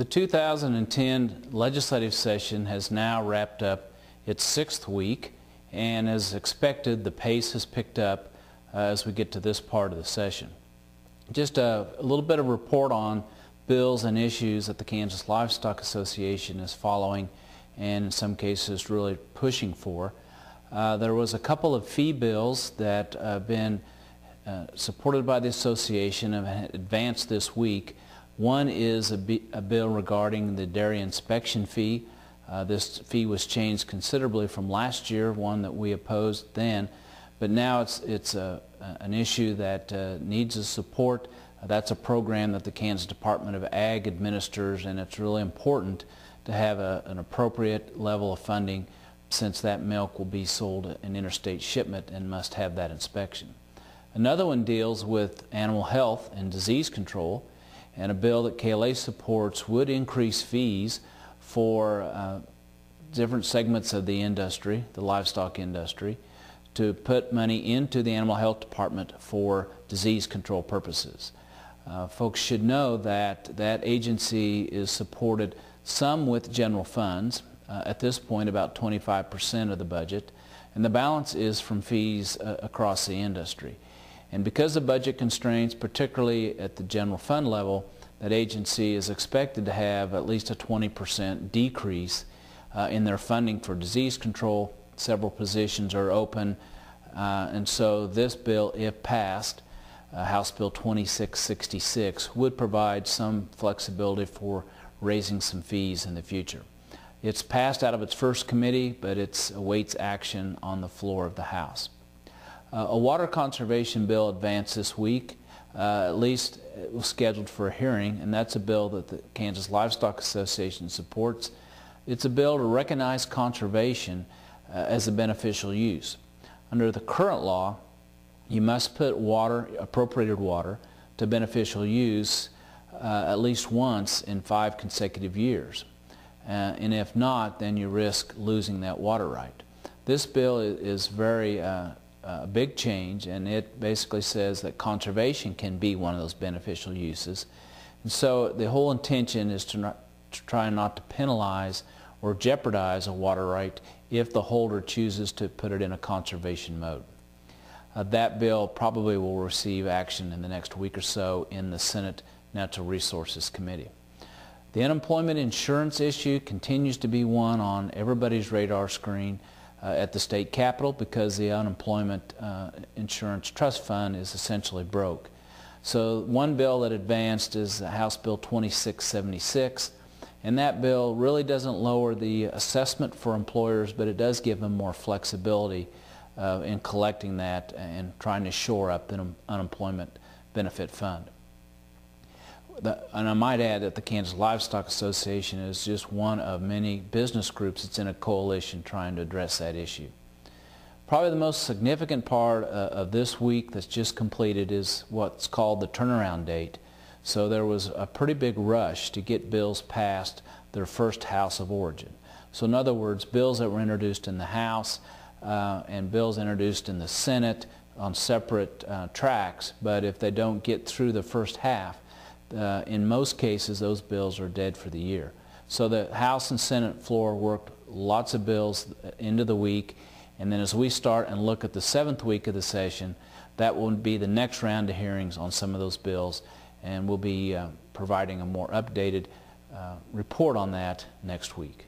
The 2010 legislative session has now wrapped up its 6th week, and as expected, the pace has picked up as we get to this part of the session. Just a little bit of report on bills and issues that the Kansas Livestock Association is following and in some cases really pushing for. There was a couple of fee bills that have been supported by the association and advanced this week. One is a bill regarding the dairy inspection fee. This fee was changed considerably from last year, one that we opposed then, but now it's an issue that needs a support. That's a program that the Kansas Department of Ag administers, and it's really important to have an appropriate level of funding since that milk will be sold in interstate shipment and must have that inspection. Another one deals with animal health and disease control, and a bill that KLA supports would increase fees for different segments of the industry, the livestock industry, to put money into the Animal Health Department for disease control purposes. Folks should know that that agency is supported some with general funds, at this point about 25% of the budget, and the balance is from fees across the industry. And because of budget constraints, particularly at the general fund level, that agency is expected to have at least a 20% decrease in their funding for disease control. Several positions are open, and so this bill, if passed, House Bill 2666, would provide some flexibility for raising some fees in the future. It's passed out of its first committee, but it awaits action on the floor of the House. A water conservation bill advanced this week. At least it was scheduled for a hearing, and that's a bill that the Kansas Livestock Association supports. It's a bill to recognize conservation as a beneficial use. Under the current law, you must put water, appropriated water, to beneficial use at least once in 5 consecutive years. And if not, then you risk losing that water right. This bill is very a big change, and it basically says that conservation can be one of those beneficial uses. And so the whole intention is to try not to penalize or jeopardize a water right if the holder chooses to put it in a conservation mode. That bill probably will receive action in the next week or so in the Senate Natural Resources Committee. The unemployment insurance issue continues to be one on everybody's radar screen at the state capitol because the unemployment insurance trust fund is essentially broke. So one bill that advanced is House Bill 2676, and that bill really doesn't lower the assessment for employers, but it does give them more flexibility in collecting that and trying to shore up the unemployment benefit fund. And I might add that the Kansas Livestock Association is just one of many business groups that's in a coalition trying to address that issue. Probably the most significant part of this week that's just completed is what's called the turnaround date. So there was a pretty big rush to get bills past their first House of origin. So in other words, bills that were introduced in the House and bills introduced in the Senate on separate tracks, but if they don't get through the first half, in most cases those bills are dead for the year. So the House and Senate floor worked lots of bills into the week, and then as we start and look at the 7th week of the session, that will be the next round of hearings on some of those bills, and we'll be providing a more updated report on that next week.